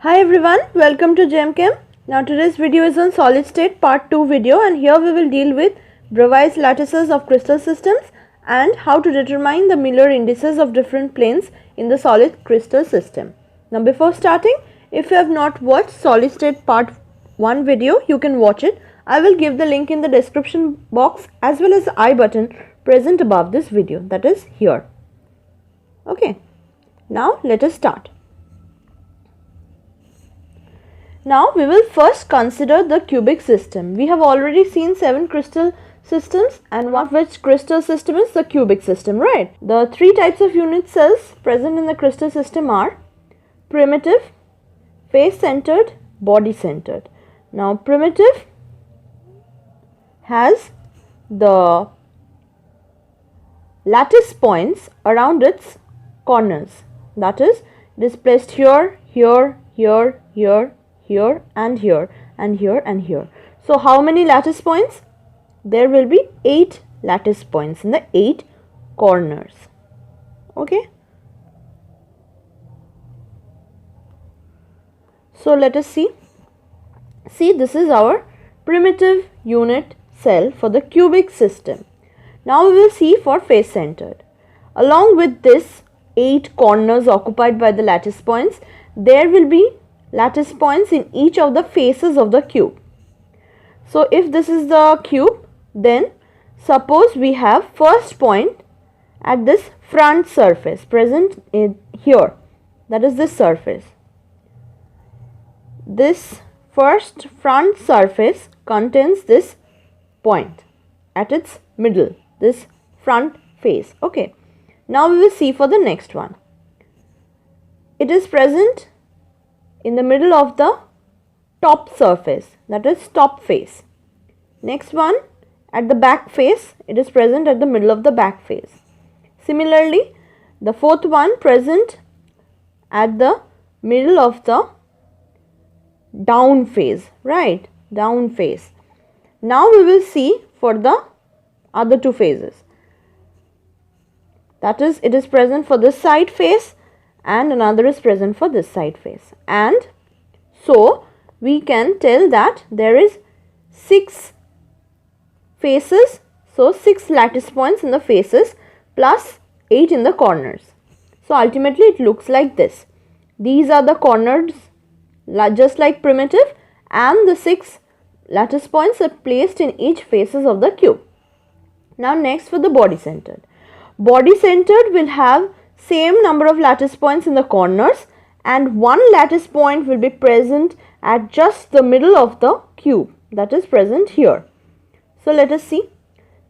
Hi everyone, welcome to GemChem. Now today's video is on solid state part 2 video, and here we will deal with Bravais lattices of crystal systems and how to determine the Miller indices of different planes in the solid crystal system. Now before starting, if you have not watched solid state part 1 video, you can watch it. I will give the link in the description box as well as the I button present above this video, that is here. Okay, now let us start. Now we will first consider the cubic system. We have already seen 7 crystal systems, and one of which crystal system is the cubic system, right? The 3 types of unit cells present in the crystal system are primitive, face-centered, body-centered. Now primitive has the lattice points around its corners. That is, it is placed here, here, here, here, here and here and here and here. So how many lattice points? There will be 8 lattice points in the 8 corners. Okay. So let us see. See, this is our primitive unit cell for the cubic system. Now we will see for face centered. Along with this 8 corners occupied by the lattice points, there will be lattice points in each of the faces of the cube. So if this is the cube, then suppose we have first point at this front surface present in here, that is this surface. This first front surface contains this point at its middle, this front face. Okay, now we will see for the next one. It is present in the middle of the top surface, that is top face. Next one, at the back face, it is present at the middle of the back face. Similarly, the fourth one present at the middle of the down face, right? Down face. Now we will see for the other 2 phases. That is, it is present for this side face and another is present for this side face, and so we can tell that there is 6 faces, so 6 lattice points in the faces plus 8 in the corners. So ultimately it looks like this. These are the corners just like primitive, and the 6 lattice points are placed in each faces of the cube. Now next for the body centered. Body centered will have same number of lattice points in the corners, and 1 lattice point will be present at just the middle of the cube, that is present here. So let us see.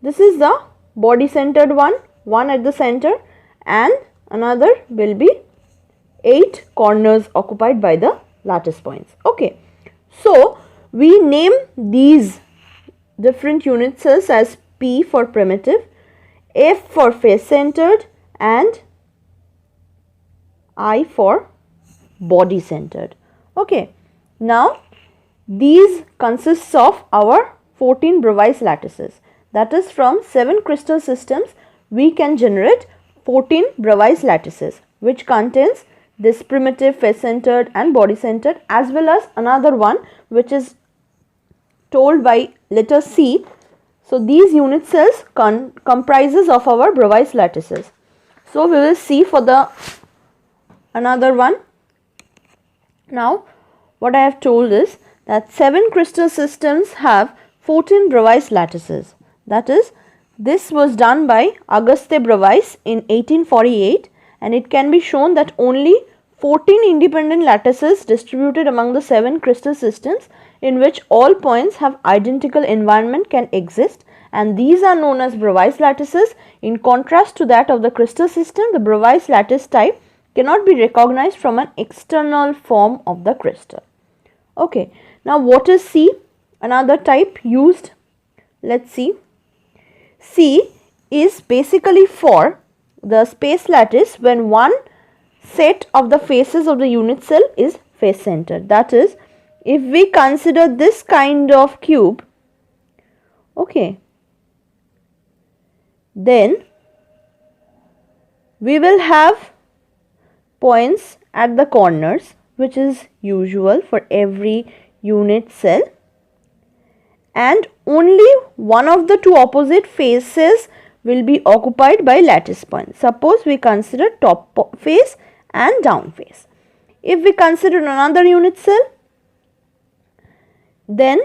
This is the body centered one at the center, and another will be 8 corners occupied by the lattice points. Okay, so we name these different unit cells as P for primitive, F for face centered, and I for body centered. Okay, now these consists of our 14 Bravais lattices. That is, from 7 crystal systems we can generate 14 Bravais lattices, which contains this primitive, face centered and body centered, as well as another one which is told by letter C. So these unit cells comprises of our Bravais lattices. So we will see for the another one. Now what I have told is that 7 crystal systems have 14 Bravais lattices. That is, this was done by Auguste Bravais in 1848, and it can be shown that only 14 independent lattices distributed among the 7 crystal systems in which all points have identical environment can exist, and these are known as Bravais lattices. In contrast to that of the crystal system, the Bravais lattice type cannot be recognized from an external form of the crystal. Okay, now what is C? Another type used. Let's see. C is basically for the space lattice when one set of the faces of the unit cell is face centered. That is, if we consider this kind of cube, okay, then we will have points at the corners, which is usual for every unit cell, and only one of the two opposite faces will be occupied by lattice points. Suppose we consider top face and down face. If we consider another unit cell, then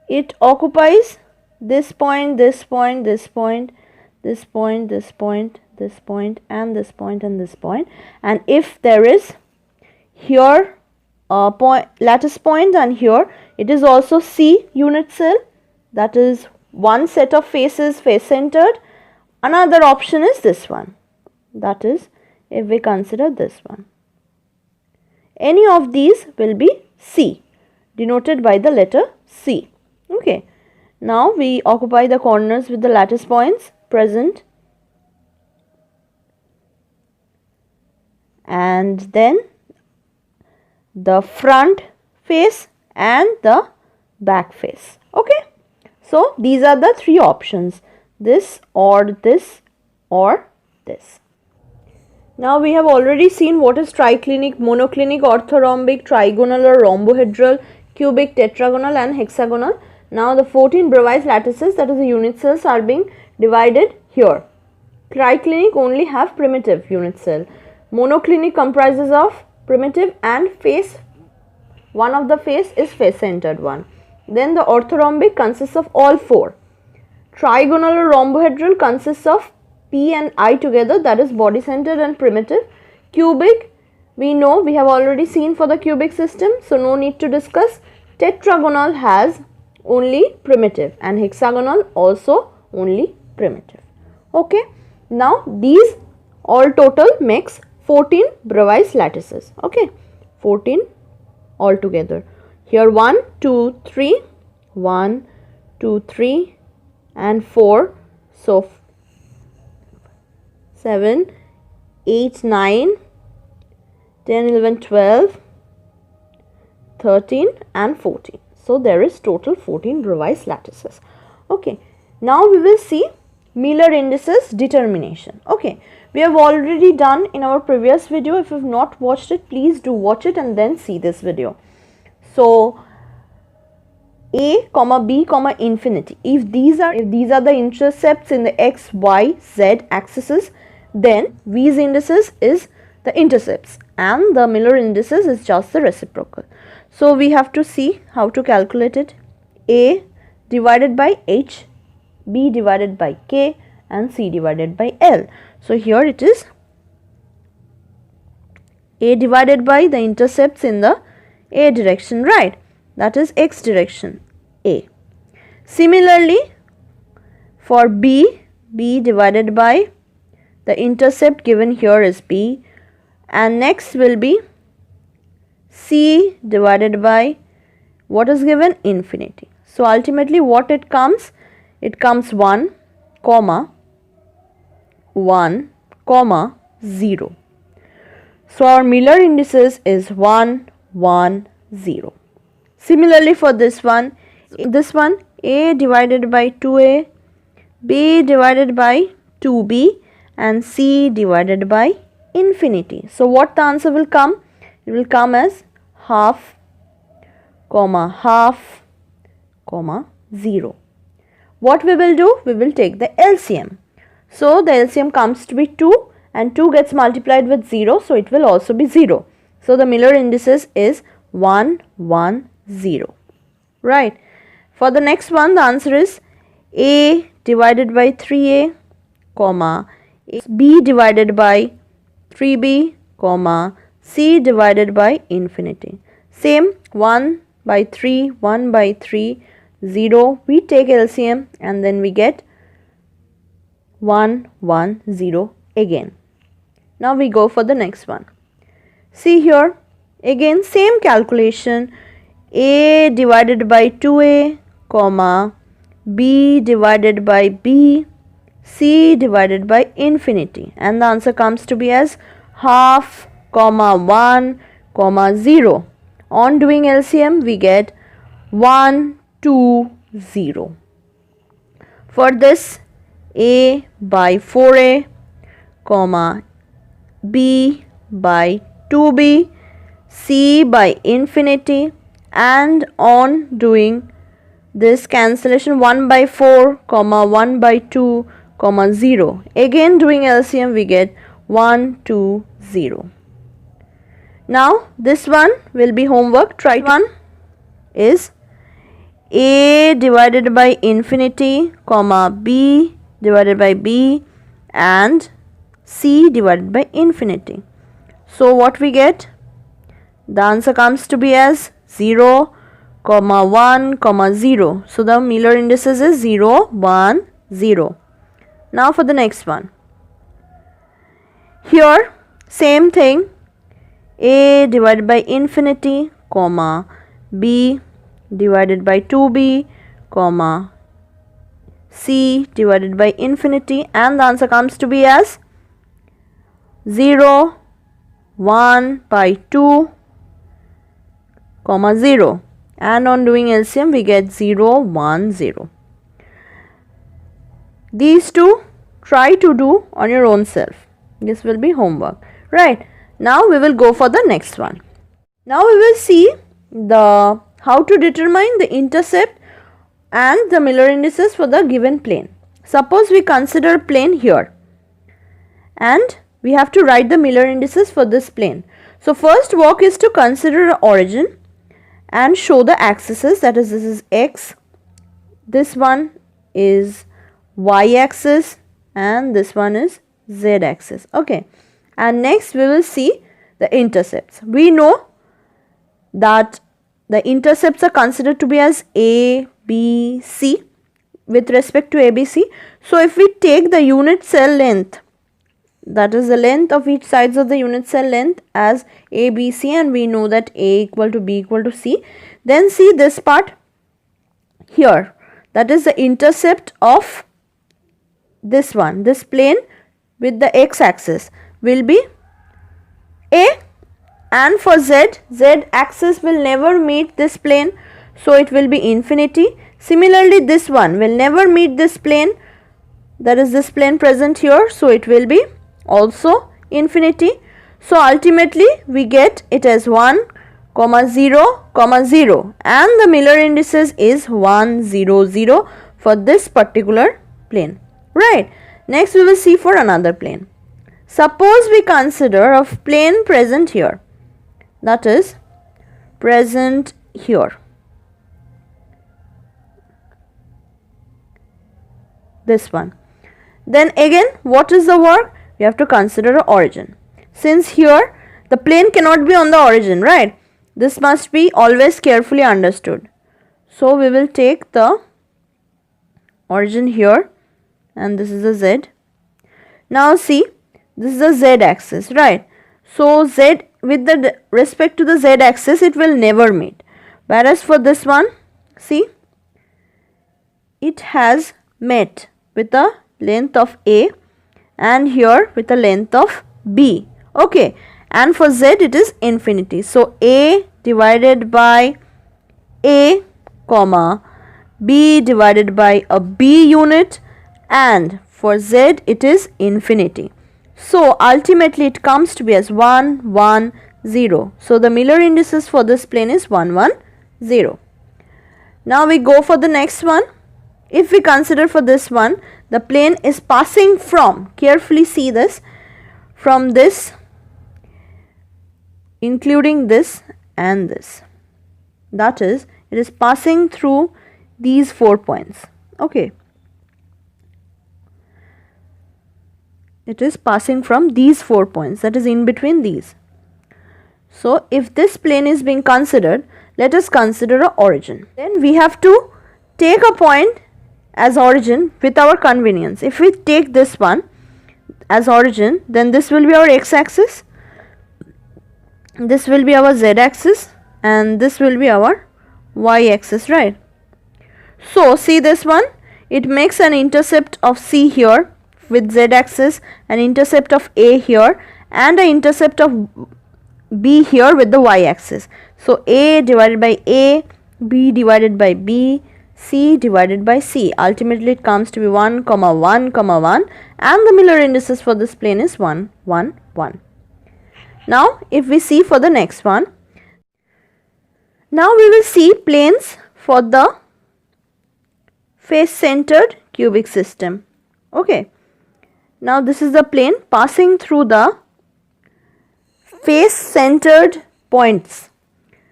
it occupies this point, this point, this point, this point, this point, this point, and this point, and this point. And if there is here a lattice point, and here it is also C unit cell, that is one set of faces face centered. Another option is this one, that is if we consider this one. Any of these will be C, denoted by the letter C. Okay. Now we occupy the corners with the lattice points present, and then the front face and the back face. Okay. So these are the three options, this or this or this. Now we have already seen what is triclinic, monoclinic, orthorhombic, trigonal or rhombohedral, cubic, tetragonal and hexagonal. Now the 14 Bravais lattices, that is the unit cells, are being divided here. Triclinic only have primitive unit cell. Monoclinic comprises of primitive and face, one of the face is face centered one. Then the orthorhombic consists of all four. Trigonal or rhombohedral consists of P and I together, that is body centered and primitive. Cubic, we know, we have already seen for the cubic system, so no need to discuss. Tetragonal has only primitive, and hexagonal also only primitive. Okay. Now these all total makes 14 Bravais lattices. Okay. 14 all together. Here 1, 2, 3, 1, 2, 3 and 4. So 7, 8, 9, 10, 11, 12, 13 and 14. So there is total 14 Bravais lattices. Okay. Now we will see Miller indices determination. Okay. We have already done in our previous video. If you have not watched it, please do watch it and then see this video. So A, B, infinity. If these are the intercepts in the x, y, z axes, then V's indices is the intercepts and the Miller indices is just the reciprocal. So we have to see how to calculate it. A divided by H, B divided by K and C divided by L. So here it is A divided by the intercepts in the A direction, right? That is x direction, A. Similarly for B, B divided by the intercept given here is B, and next will be C divided by what is given, infinity. So ultimately what it comes 1, 0. So our Miller indices is 1, 1, 0. Similarly for this one A divided by 2A, B divided by 2B and C divided by infinity. So what the answer will come? It will come as half, 0. What we will do? We will take the LCM. So the LCM comes to be 2 and 2 gets multiplied with 0, so it will also be 0. So the Miller indices is 1, 1, 0. Right. For the next one, the answer is A divided by 3A, B divided by 3B, C divided by infinity. Same 1 by 3, 1 by 3, 0. We take LCM and then we get 1, 1, 0 again. Now we go for the next one. See here, again same calculation. A divided by 2A, B divided by B, C divided by infinity, and the answer comes to be as half, 1, 0. On doing LCM we get 1, 2, 0. For this, A by 4A, comma B by 2B, C by infinity, and on doing this cancellation 1 by 4, comma 1 by 2, comma 0. Again doing LCM we get 1, 2, 0. Now this one will be homework. Try one is A divided by infinity, comma B divided by B, and C divided by infinity. So what we get? The answer comes to be as 0, comma 1, comma 0. So the Miller indices is 0, 1, 0. Now for the next one. Here same thing, A divided by infinity, comma B divided by 2B, comma C divided by infinity, and the answer comes to be as 0, 1 by 2, comma 0, and on doing LCM we get 0, 1, 0. These two try to do on your own self. This will be homework. Right. Now we will go for the next one. Now we will see the how to determine the intercept and the Miller indices for the given plane. Suppose we consider a plane here and we have to write the Miller indices for this plane. So first work is to consider the origin and show the axes, that is, this is x, this one is y axis, and this one is z axis. Okay, and next we will see the intercepts. We know that the intercepts are considered to be as A, B, C with respect to ABC. So if we take the unit cell length, that is the length of each sides of the unit cell length as A, B, C, and we know that A equal to B equal to C, then see this part here, that is the intercept of this one, this plane with the x axis will be A, and for z axis will never meet this plane, so it will be infinity. Similarly this one will never meet this plane, that is this plane present here, so it will be also infinity. So ultimately we get it as 1, comma 0, comma 0, and the Miller indices is 1, 0, 0 for this particular plane. Right. Next we will see for another plane. Suppose we consider a plane present here, that is present here. This one. Then again what is the work? We have to consider the origin. Since here the plane cannot be on the origin, right? This must be always carefully understood. So we will take the origin here, and this is the z. Now see, this is the z axis, right? So z with the respect to the z axis it will never meet, whereas for this one, see, it has met with the length of A and here with the length of B. Okay, and for z it is infinity. So A divided by A, comma B divided by a B unit, and for z it is infinity. So ultimately it comes to be as 1, 1, 0. So the Miller indices for this plane is 1, 1, 0. Now we go for the next one. If we consider for this one, the plane is passing from, carefully see this, from this, including this and this. That is, it is passing through these 4 points. Okay. It is passing from these 4 points, that is in between these. So if this plane is being considered, let us consider a origin. Then we have to take a point as origin with our convenience. If we take this one as origin, then this will be our x axis, this will be our z axis, and this will be our y axis, right? So see this one, it makes an intercept of C here with z axis, an intercept of A here, and an intercept of B here with the y axis. So A divided by A, B divided by B, C divided by C. Ultimately it comes to be 1, 1, 1, and the Miller indices for this plane is 1, 1, 1. Now if we see for the next one, now we will see planes for the face-centered cubic system. Okay. Now this is the plane passing through the face-centered points.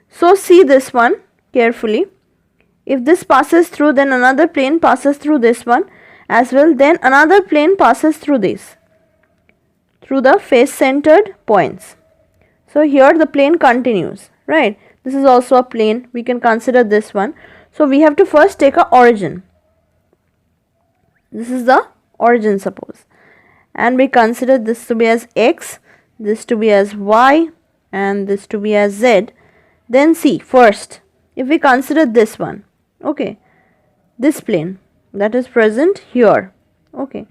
So see this one carefully. If this passes through, then another plane passes through this one as well. Then another plane passes through this, through the face-centered points. So here the plane continues, right? This is also a plane. We can consider this one. So we have to first take a origin. This is the origin, suppose. And we consider this to be as x, this to be as y, and this to be as z. Then see, first, if we consider this one, okay, this plane that is present here, okay.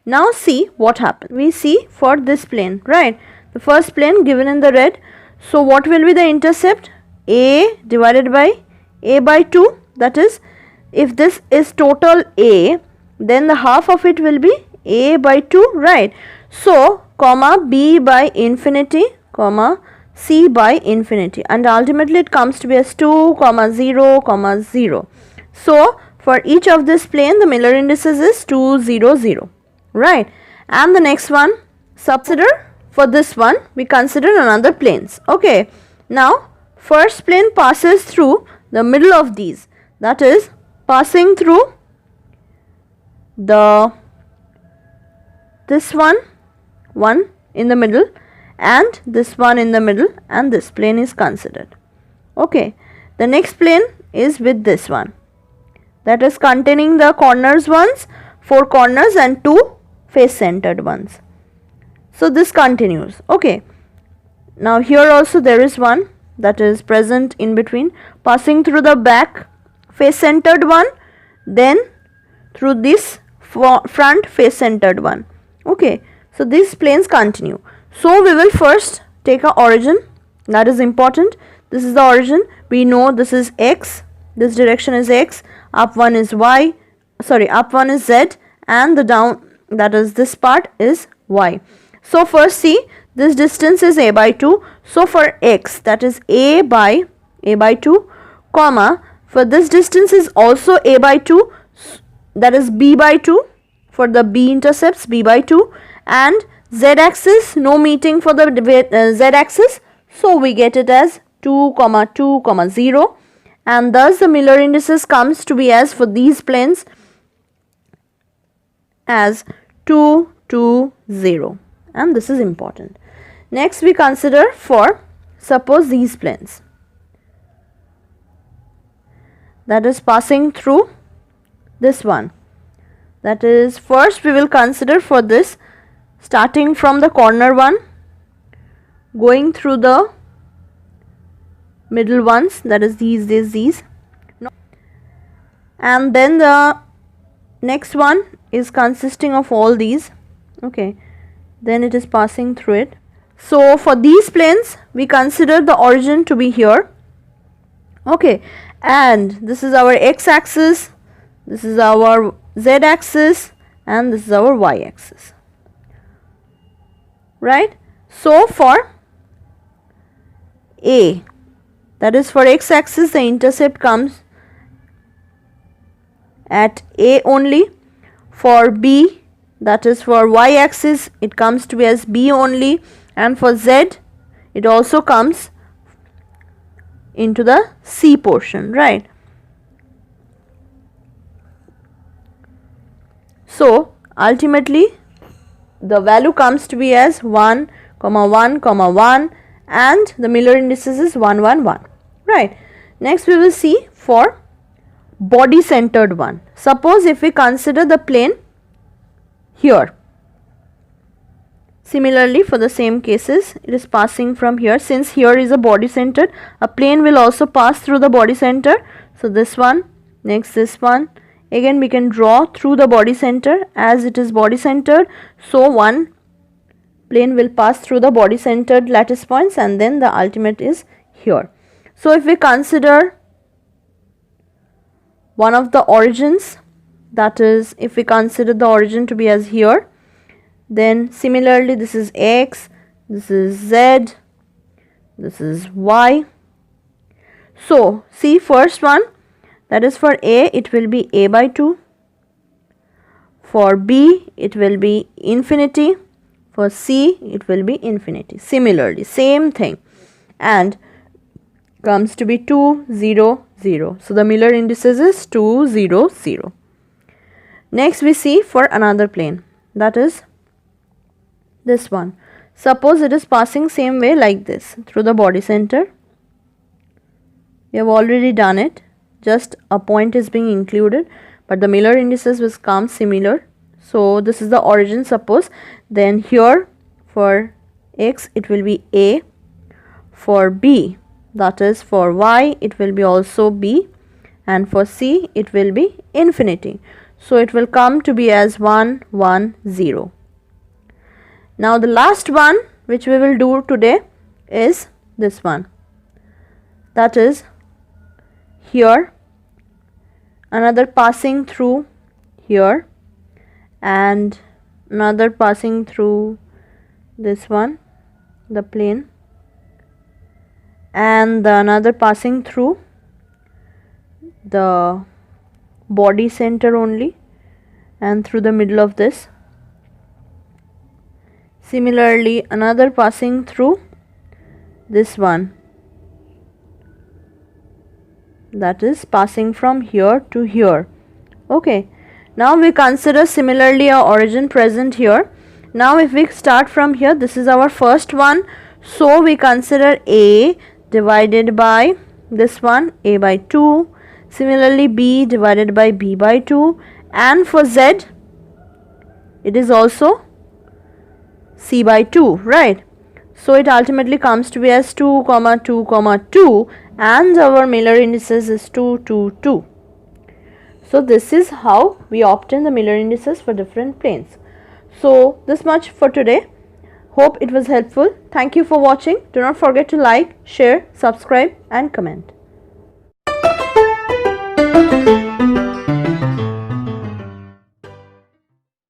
Now see what happens. We see for this plane, right? The first plane given in the red. So what will be the intercept? A divided by A by 2. That is, if this is total A, then the half of it will be A by 2, right? So, comma B by infinity, comma C by infinity, and ultimately it comes to be as 2, 0, 0. So, for each of this plane, the Miller indices is 2, 0, 0, right? And the next one, for this one, we consider another planes. Okay, now first plane passes through the middle of these, that is passing through this one in the middle, and this one in the middle, and this plane is considered. Okay, the next plane is with this one, that is containing the corners ones, 4 corners and 2 face centered ones. So this continues. Okay, now here also there is one that is present in between, passing through the back face centered one, then through this front face centered one. Okay, so these planes continue. So we will first take a origin, that is important. This is the origin. We know this is x, this direction is x, up one is y, up one is z, and the down, that is this part, is y. So first see, this distance is a by 2. So for x, that is a by 2, comma, for this distance is also a by 2, that is b by 2, for the b intercepts b by 2, and z axis, no meeting for the z axis, so we get it as 2, 2, 0, and thus the Miller indices comes to be as, for these planes, as 2, 2, 0, and this is important. Next we consider for, suppose these planes, that is passing through this one, that is, first we will consider for this, starting from the corner one, going through the middle ones, that is these, and then the next one is consisting of all these. Okay, then it is passing through it. So for these planes we consider the origin to be here. Okay, and this is our x axis, this is our z axis, and this is our y axis, right? So for A, that is for x axis, the intercept comes at A only. For B, that is for y axis, it comes to be as B only, and for Z it also comes into the C portion, right? So ultimately the value comes to be as 1, 1, 1, and the Miller indices is 1, 1, 1, right? Next we will see for body centered one. Suppose if we consider the plane here, similarly for the same cases, it is passing from here. Since here is a body centered, a plane will also pass through the body center. So this one, next this one, again we can draw through the body center, as it is body centered, so one plane will pass through the body centered lattice points, and then the ultimate is here. So if we consider one of the origins, that is, if we consider the origin to be as here, then similarly this is x, this is z, this is y. So see, first one, that is for a, it will be a by 2. For b, it will be infinity. For c, it will be infinity. Similarly, same thing. And comes to be 2, 0, 0. So the Miller indices is 2, 0, 0. Next we see for another plane, that is this one. Suppose it is passing same way like this through the body center. We have already done it, just a point is being included, but the Miller indices will come similar. So this is the origin, suppose. Then here for x it will be a, for b, that is for y, it will be also b, and for c it will be infinity. So it will come to be as 1, 1, 0. Now the last one which we will do today is this one, that is here another passing through here and another passing through this one, the plane, and the another passing through the body center only and through the middle of this. Similarly, another passing through this one, that is passing from here to here. Okay, now we consider similarly our origin present here. Now if we start from here, this is our first one, so we consider a divided by this one, a by 2. Similarly, b divided by b by 2, and for z it is also c by 2, right? So it ultimately comes to be as 2, 2, 2, and our Miller indices is 2, 2, 2. So this is how we obtain the Miller indices for different planes. So this much for today. Hope it was helpful. Thank you for watching. Do not forget to like, share, subscribe and comment.